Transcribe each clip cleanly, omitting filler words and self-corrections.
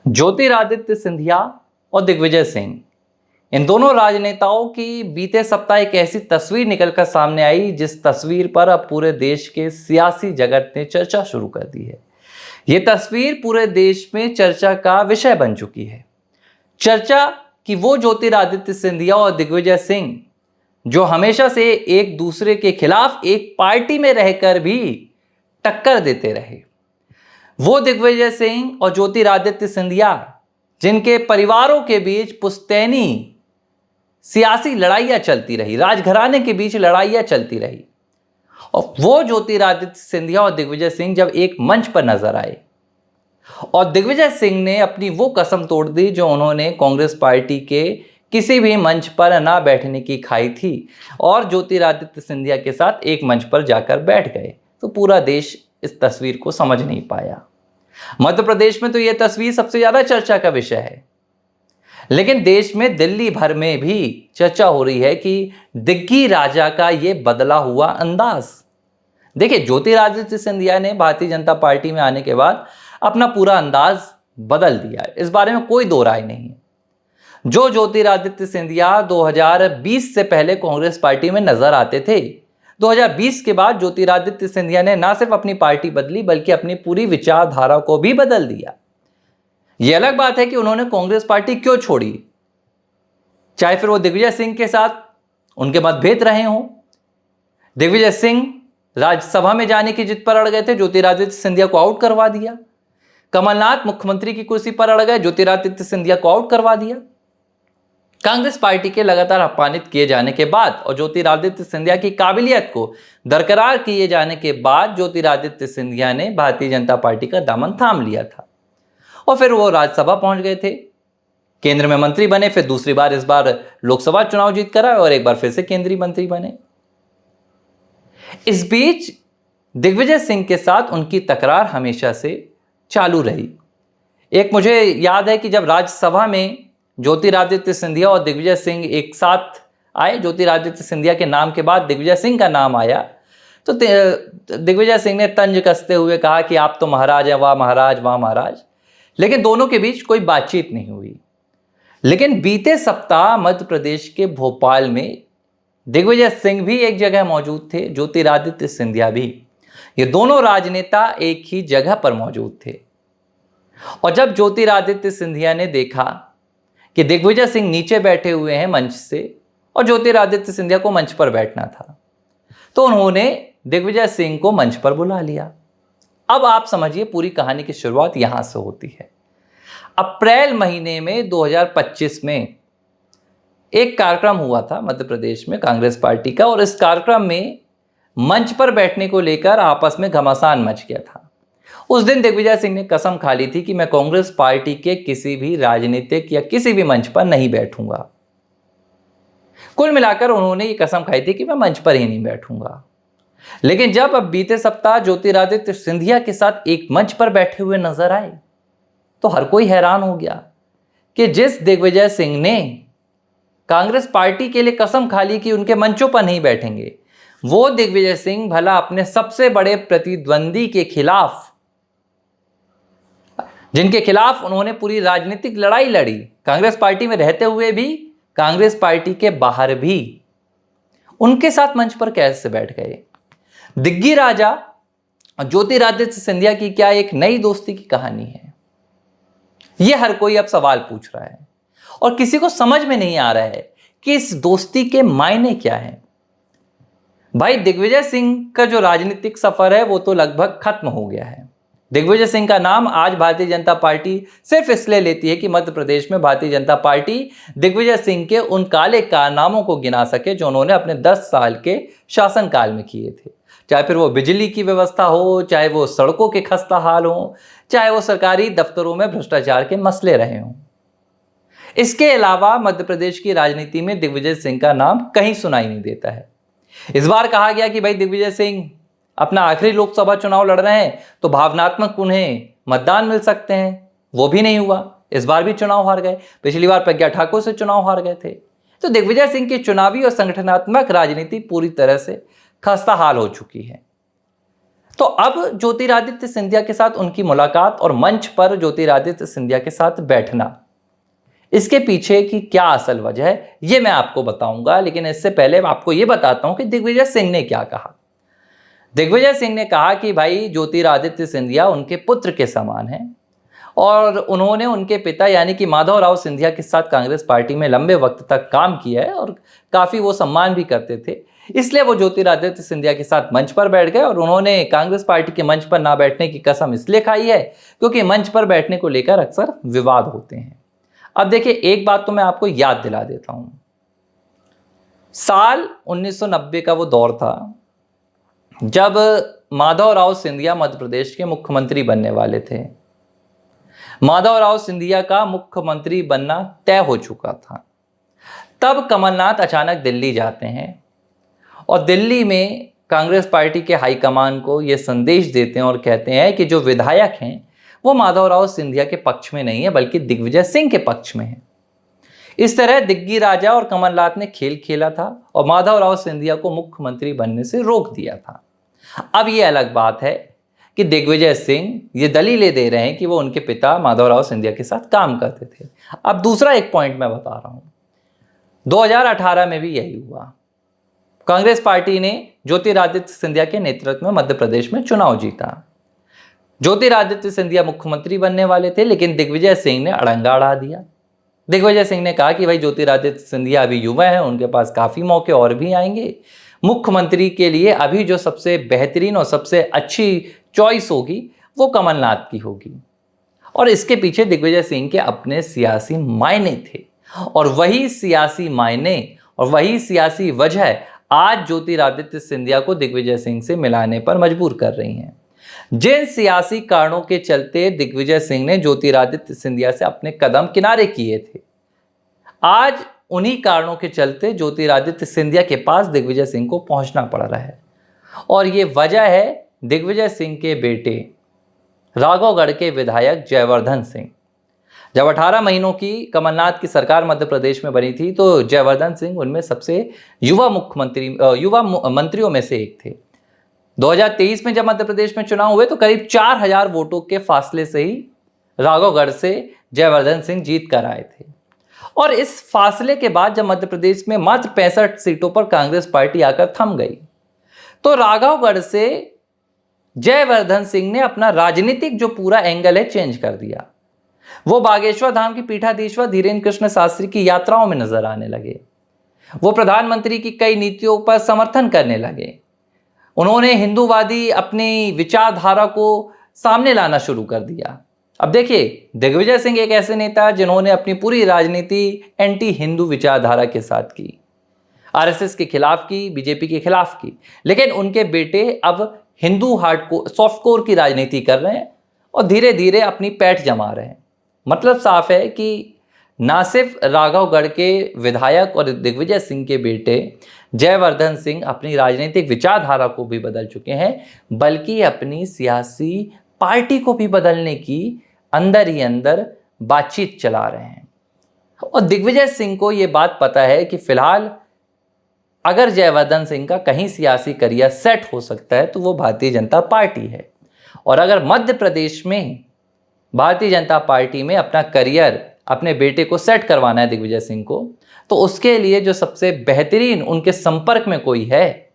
ज्योतिरादित्य सिंधिया और दिग्विजय सिंह, इन दोनों राजनेताओं की बीते सप्ताह एक ऐसी तस्वीर निकलकर सामने आई जिस तस्वीर पर अब पूरे देश के सियासी जगत ने चर्चा शुरू कर दी है। ये तस्वीर पूरे देश में चर्चा का विषय बन चुकी है। चर्चा कि वो ज्योतिरादित्य सिंधिया और दिग्विजय सिंह जो हमेशा से एक दूसरे के खिलाफ एक पार्टी में रहकर भी टक्कर देते रहे, वो दिग्विजय सिंह और ज्योतिरादित्य सिंधिया जिनके परिवारों के बीच पुश्तैनी सियासी लड़ाइयां चलती रही, राजघराने के बीच लड़ाइयां चलती रही, और वो ज्योतिरादित्य सिंधिया और दिग्विजय सिंह जब एक मंच पर नजर आए और दिग्विजय सिंह ने अपनी वो कसम तोड़ दी जो उन्होंने कांग्रेस पार्टी के किसी भी मंच पर ना बैठने की खाई थी और ज्योतिरादित्य सिंधिया के साथ एक मंच पर जाकर बैठ गए, तो पूरा देश इस तस्वीर को समझ नहीं पाया। मध्य प्रदेश में तो यह तस्वीर सबसे ज्यादा चर्चा का विषय है, लेकिन देश में दिल्ली भर में भी चर्चा हो रही है कि दिग्गी राजा का यह बदला हुआ अंदाज। देखिए, ज्योतिरादित्य सिंधिया ने भारतीय जनता पार्टी में आने के बाद अपना पूरा अंदाज बदल दिया है, इस बारे में कोई दो राय नहीं है। जो ज्योतिरादित्य सिंधिया 2020 से पहले कांग्रेस पार्टी में नजर आते थे, 2020 के बाद ज्योतिरादित्य सिंधिया ने ना सिर्फ अपनी पार्टी बदली बल्कि अपनी पूरी विचारधारा को भी बदल दिया। यह अलग बात है कि उन्होंने कांग्रेस पार्टी क्यों छोड़ी, चाहे फिर वो दिग्विजय सिंह के साथ उनके मतभेद रहे हों। दिग्विजय सिंह राज्यसभा में जाने की जिद पर अड़ गए थे, ज्योतिरादित्य सिंधिया को आउट करवा दिया। कमलनाथ मुख्यमंत्री की कुर्सी पर अड़ गए, ज्योतिरादित्य सिंधिया को आउट करवा दिया। कांग्रेस पार्टी के लगातार अपमानित किए जाने के बाद और ज्योतिरादित्य सिंधिया की काबिलियत को दरकरार किए जाने के बाद ज्योतिरादित्य सिंधिया ने भारतीय जनता पार्टी का दामन थाम लिया था और फिर वो राज्यसभा पहुंच गए थे, केंद्र में मंत्री बने, फिर दूसरी बार इस बार लोकसभा चुनाव जीत कर आए और एक बार फिर से केंद्रीय मंत्री बने। इस बीच दिग्विजय सिंह के साथ उनकी तकरार हमेशा से चालू रही। एक मुझे याद है कि जब राज्यसभा में ज्योतिरादित्य सिंधिया और दिग्विजय सिंह एक साथ आए, ज्योतिरादित्य सिंधिया के नाम के बाद दिग्विजय सिंह का नाम आया, तो दिग्विजय सिंह ने तंज कसते हुए कहा कि आप तो महाराज हैं, वाह महाराज वाह महाराज। लेकिन दोनों के बीच कोई बातचीत नहीं हुई। लेकिन बीते सप्ताह मध्य प्रदेश के भोपाल में दिग्विजय सिंह भी एक जगह मौजूद थे, ज्योतिरादित्य सिंधिया भी। ये दोनों राजनेता एक ही जगह पर मौजूद थे और जब ज्योतिरादित्य सिंधिया ने देखा कि दिग्विजय सिंह नीचे बैठे हुए हैं मंच से और ज्योतिरादित्य सिंधिया को मंच पर बैठना था, तो उन्होंने दिग्विजय सिंह को मंच पर बुला लिया। अब आप समझिए, पूरी कहानी की शुरुआत यहां से होती है। अप्रैल महीने में 2025 में एक कार्यक्रम हुआ था मध्य प्रदेश में कांग्रेस पार्टी का, और इस कार्यक्रम में मंच पर बैठने को लेकर आपस में घमासान मच गया था। उस दिन दिग्विजय सिंह ने कसम खा ली थी कि मैं कांग्रेस पार्टी के किसी भी राजनीतिक या किसी भी मंच पर नहीं बैठूंगा। कुल मिलाकर उन्होंने ये कसम खाई थी कि मैं मंच पर ही नहीं बैठूंगा। लेकिन जब अब बीते सप्ताह ज्योतिरादित्य सिंधिया के साथ एक मंच पर बैठे हुए नजर आए, तो हर कोई हैरान हो गया कि जिस दिग्विजय सिंह ने कांग्रेस पार्टी के लिए कसम खा ली कि उनके मंचों पर नहीं बैठेंगे, वो दिग्विजय सिंह भला अपने सबसे बड़े प्रतिद्वंदी के खिलाफ, जिनके खिलाफ उन्होंने पूरी राजनीतिक लड़ाई लड़ी, कांग्रेस पार्टी में रहते हुए भी, कांग्रेस पार्टी के बाहर भी, उनके साथ मंच पर कैसे बैठ गए। दिग्गी राजा और ज्योतिरादित्य सिंधिया की क्या एक नई दोस्ती की कहानी है? यह हर कोई अब सवाल पूछ रहा है और किसी को समझ में नहीं आ रहा है कि इस दोस्ती के मायने क्या हैं। भाई, दिग्विजय सिंह का जो राजनीतिक सफर है वो तो लगभग खत्म हो गया है। दिग्विजय सिंह का नाम आज भारतीय जनता पार्टी सिर्फ इसलिए लेती है कि मध्य प्रदेश में भारतीय जनता पार्टी दिग्विजय सिंह के उन काले कारनामों को गिना सके जो उन्होंने अपने 10 साल के शासनकाल में किए थे। चाहे फिर वो बिजली की व्यवस्था हो, चाहे वो सड़कों के खस्ता हाल हो, चाहे वो सरकारी दफ्तरों में भ्रष्टाचार के मसले रहे हों। इसके अलावा मध्य प्रदेश की राजनीति में दिग्विजय सिंह का नाम कहीं सुनाई नहीं देता है। इस बार कहा गया कि भाई दिग्विजय सिंह अपना आखिरी लोकसभा चुनाव लड़ रहे हैं तो भावनात्मक उन्हें मतदान मिल सकते हैं, वो भी नहीं हुआ। इस बार भी चुनाव हार गए, पिछली बार प्रज्ञा ठाकुर से चुनाव हार गए थे। तो दिग्विजय सिंह की चुनावी और संगठनात्मक राजनीति पूरी तरह से खस्ता हाल हो चुकी है। तो अब ज्योतिरादित्य सिंधिया के साथ उनकी मुलाकात और मंच पर ज्योतिरादित्य सिंधिया के साथ बैठना, इसके पीछे की क्या असल वजह है ये मैं आपको बताऊंगा। लेकिन इससे पहले मैं आपको ये बताता हूं कि दिग्विजय सिंह ने क्या कहा। दिग्विजय सिंह ने कहा कि भाई ज्योतिरादित्य सिंधिया उनके पुत्र के समान हैं और उन्होंने उनके पिता यानी कि माधवराव सिंधिया के साथ कांग्रेस पार्टी में लंबे वक्त तक काम किया है और काफ़ी वो सम्मान भी करते थे। इसलिए वो ज्योतिरादित्य सिंधिया के साथ मंच पर बैठ गए और उन्होंने कांग्रेस पार्टी के मंच पर ना बैठने की कसम इसलिए खाई है क्योंकि मंच पर बैठने को लेकर अक्सर विवाद होते हैं। अब देखिए, एक बात तो मैं आपको याद दिला देता हूं। साल 1990 का वो दौर था जब माधवराव सिंधिया मध्य प्रदेश के मुख्यमंत्री बनने वाले थे। माधवराव सिंधिया का मुख्यमंत्री बनना तय हो चुका था। तब कमलनाथ अचानक दिल्ली जाते हैं और दिल्ली में कांग्रेस पार्टी के हाईकमान को यह संदेश देते हैं और कहते हैं कि जो विधायक हैं वो माधवराव सिंधिया के पक्ष में नहीं है बल्कि दिग्विजय सिंह के पक्ष में है। इस तरह दिग्गी राजा और कमलनाथ ने खेल खेला था और माधवराव सिंधिया को मुख्यमंत्री बनने से रोक दिया था। अब ये अलग बात है कि दिग्विजय सिंह ये दलीलें दे रहे हैं कि वो उनके पिता माधवराव सिंधिया के साथ काम करते थे। अब दूसरा एक पॉइंट मैं बता रहा हूं, 2018 में भी यही हुआ। कांग्रेस पार्टी ने ज्योतिरादित्य सिंधिया के नेतृत्व में मध्य प्रदेश में चुनाव जीता। ज्योतिरादित्य सिंधिया मुख्यमंत्री बनने वाले थे लेकिन दिग्विजय सिंह ने अड़ंगा अड़ा दिया। दिग्विजय सिंह ने कहा कि भाई ज्योतिरादित्य सिंधिया अभी युवा हैं, उनके पास काफ़ी मौके और भी आएंगे। मुख्यमंत्री के लिए अभी जो सबसे बेहतरीन और सबसे अच्छी चॉइस होगी वो कमलनाथ की होगी। और इसके पीछे दिग्विजय सिंह के अपने सियासी मायने थे और वही सियासी मायने और वही सियासी वजह आज ज्योतिरादित्य सिंधिया को दिग्विजय सिंह से मिलाने पर मजबूर कर रही हैं। जिन सियासी कारणों के चलते दिग्विजय सिंह ने ज्योतिरादित्य सिंधिया से अपने कदम किनारे किए थे, आज उन्हीं कारणों के चलते ज्योतिरादित्य सिंधिया के पास दिग्विजय सिंह को पहुंचना पड़ रहा है। और ये वजह है दिग्विजय सिंह के बेटे राघवगढ़ के विधायक जयवर्धन सिंह। जब 18 महीनों की कमलनाथ की सरकार मध्य प्रदेश में बनी थी तो जयवर्धन सिंह उनमें सबसे युवा मंत्रियों में से एक थे। 2023 में जब मध्य प्रदेश में चुनाव हुए तो करीब 4000 वोटों के फासले से ही राघवगढ़ से जयवर्धन सिंह जीत कर आए थे। और इस फासले के बाद जब मध्य प्रदेश में मात्र 65 सीटों पर कांग्रेस पार्टी आकर थम गई तो राघवगढ़ से जयवर्धन सिंह ने अपना राजनीतिक जो पूरा एंगल है चेंज कर दिया। वो बागेश्वर धाम के पीठाधीश्वर धीरेन्द्र कृष्ण शास्त्री की यात्राओं में नजर आने लगे। वो प्रधानमंत्री की कई नीतियों पर समर्थन करने लगे। उन्होंने हिंदूवादी अपनी विचारधारा को सामने लाना शुरू कर दिया। अब देखिए, दिग्विजय सिंह एक ऐसे नेता जिन्होंने अपनी पूरी राजनीति एंटी हिंदू विचारधारा के साथ की, आरएसएस के खिलाफ की, बीजेपी के खिलाफ की। लेकिन उनके बेटे अब हिंदू हार्डकोर सॉफ्टकोर की राजनीति कर रहे हैं और धीरे धीरे अपनी पैठ जमा रहे हैं। मतलब साफ है कि ना सिर्फ राघवगढ़ के विधायक और दिग्विजय सिंह के बेटे जयवर्धन सिंह अपनी राजनीतिक विचारधारा को भी बदल चुके हैं बल्कि अपनी सियासी पार्टी को भी बदलने की अंदर ही अंदर बातचीत चला रहे हैं। और दिग्विजय सिंह को ये बात पता है कि फिलहाल अगर जयवर्धन सिंह का कहीं सियासी करियर सेट हो सकता है तो वो भारतीय जनता पार्टी है। और अगर मध्य प्रदेश में भारतीय जनता पार्टी में अपना करियर अपने बेटे को सेट करवाना है दिग्विजय सिंह को, तो उसके लिए जो सबसे बेहतरीन उनके संपर्क में कोई है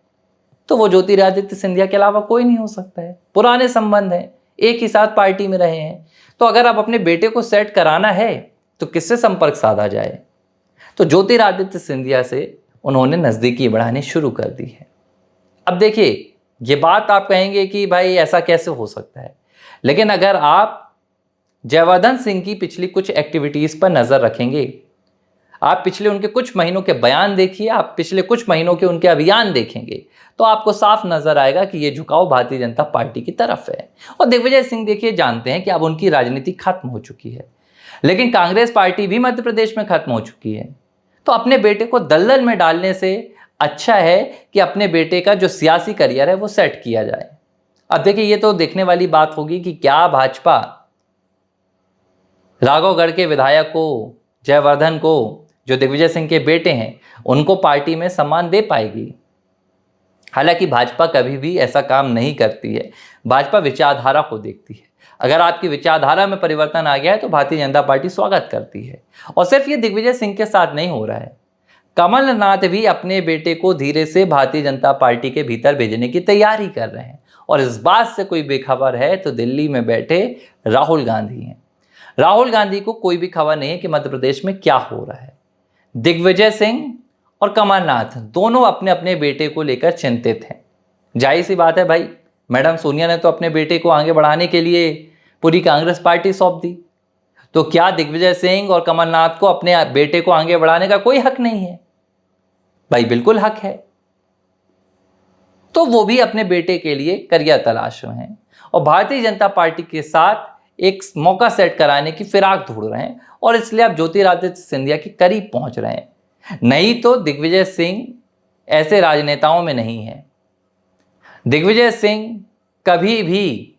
तो वो ज्योतिरादित्य सिंधिया के अलावा कोई नहीं हो सकता है। पुराने संबंध हैं, एक ही साथ पार्टी में रहे हैं। तो अगर आप अपने बेटे को सेट कराना है तो किससे संपर्क साधा जाए? तो ज्योतिरादित्य सिंधिया से उन्होंने नज़दीकी बढ़ानी शुरू कर दी है। अब देखिए, ये बात आप कहेंगे कि भाई ऐसा कैसे हो सकता है, लेकिन अगर आप जयवर्धन सिंह की पिछली कुछ एक्टिविटीज़ पर नज़र रखेंगे, आप पिछले उनके कुछ महीनों के बयान देखिए, आप पिछले कुछ महीनों के उनके अभियान देखेंगे तो आपको साफ नजर आएगा कि ये झुकाव भारतीय जनता पार्टी की तरफ है। और दिग्विजय सिंह देखिए जानते हैं कि अब उनकी राजनीति खत्म हो चुकी है, लेकिन कांग्रेस पार्टी भी मध्य प्रदेश में खत्म हो चुकी है। तो अपने बेटे को दलदल में डालने से अच्छा है कि अपने बेटे का जो सियासी करियर है वो सेट किया जाए। अब देखिए, ये तो देखने वाली बात होगी कि क्या भाजपा राघवगढ़ के विधायक को, जयवर्धन को, जो दिग्विजय सिंह के बेटे हैं, उनको पार्टी में सम्मान दे पाएगी। हालांकि भाजपा कभी भी ऐसा काम नहीं करती है। भाजपा विचारधारा को देखती है। अगर आपकी विचारधारा में परिवर्तन आ गया है तो भारतीय जनता पार्टी स्वागत करती है। और सिर्फ ये दिग्विजय सिंह के साथ नहीं हो रहा है, कमलनाथ भी अपने बेटे को धीरे से भारतीय जनता पार्टी के भीतर भेजने की तैयारी कर रहे हैं। और इस बात से कोई बेखबर है तो दिल्ली में बैठे राहुल गांधी हैं। राहुल गांधी को कोई भी खबर नहीं है कि मध्य प्रदेश में क्या हो रहा है। दिग्विजय सिंह और कमलनाथ दोनों अपने अपने बेटे को लेकर चिंतित हैं। जाहिर सी बात है भाई, मैडम सोनिया ने तो अपने बेटे को आगे बढ़ाने के लिए पूरी कांग्रेस पार्टी सौंप दी, तो क्या दिग्विजय सिंह और कमलनाथ को अपने बेटे को आगे बढ़ाने का कोई हक नहीं है? भाई बिल्कुल हक है। तो वो भी अपने बेटे के लिए करियर तलाश रहे हैं और भारतीय जनता पार्टी के साथ एक मौका सेट कराने की फिराक ढूंढ रहे हैं, और इसलिए अब ज्योतिरादित्य सिंधिया के करीब पहुंच रहे हैं। नहीं तो दिग्विजय सिंह ऐसे राजनेताओं में नहीं है। दिग्विजय सिंह कभी भी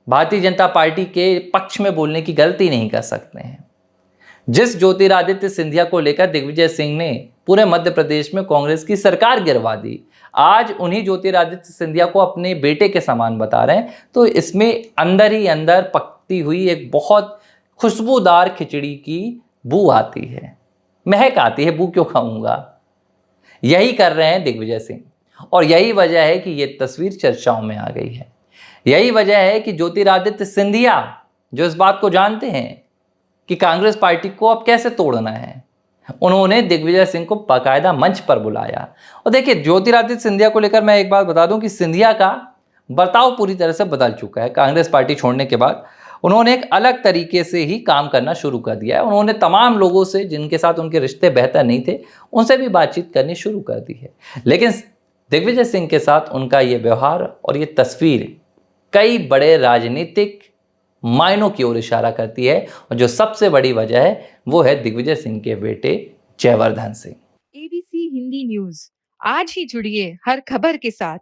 भारतीय जनता पार्टी के पक्ष में बोलने की गलती नहीं कर सकते हैं। जिस ज्योतिरादित्य सिंधिया को लेकर दिग्विजय सिंह ने पूरे मध्य प्रदेश में कांग्रेस की सरकार गिरवा दी, आज उन्हीं ज्योतिरादित्य सिंधिया को अपने बेटे के समान बता रहे हैं, तो इसमें अंदर ही अंदर पकती हुई एक बहुत खुशबूदार खिचड़ी की बू आती है, महक आती है। बू क्यों खाऊंगा? यही कर रहे हैं दिग्विजय सिंह, और यही वजह है कि ये तस्वीर चर्चाओं में आ गई है। यही वजह है कि ज्योतिरादित्य सिंधिया, जो इस बात को जानते हैं कि कांग्रेस पार्टी को अब कैसे तोड़ना है, उन्होंने दिग्विजय सिंह को बाकायदा मंच पर बुलाया। और देखिए, ज्योतिरादित्य सिंधिया को लेकर मैं एक बात बता दूं कि सिंधिया का बर्ताव पूरी तरह से बदल चुका है। कांग्रेस पार्टी छोड़ने के बाद उन्होंने एक अलग तरीके से ही काम करना शुरू कर दिया है। उन्होंने तमाम लोगों से जिनके साथ उनके रिश्ते बेहतर नहीं थे, उनसे भी बातचीत करनी शुरू कर दी है। लेकिन दिग्विजय सिंह के साथ उनका ये व्यवहार और ये तस्वीर कई बड़े राजनीतिक मायनों की ओर इशारा करती है, और जो सबसे बड़ी वजह है वो है दिग्विजय सिंह के बेटे जयवर्धन सिंह। एबीसी हिंदी न्यूज, आज ही जुड़िए हर खबर के साथ।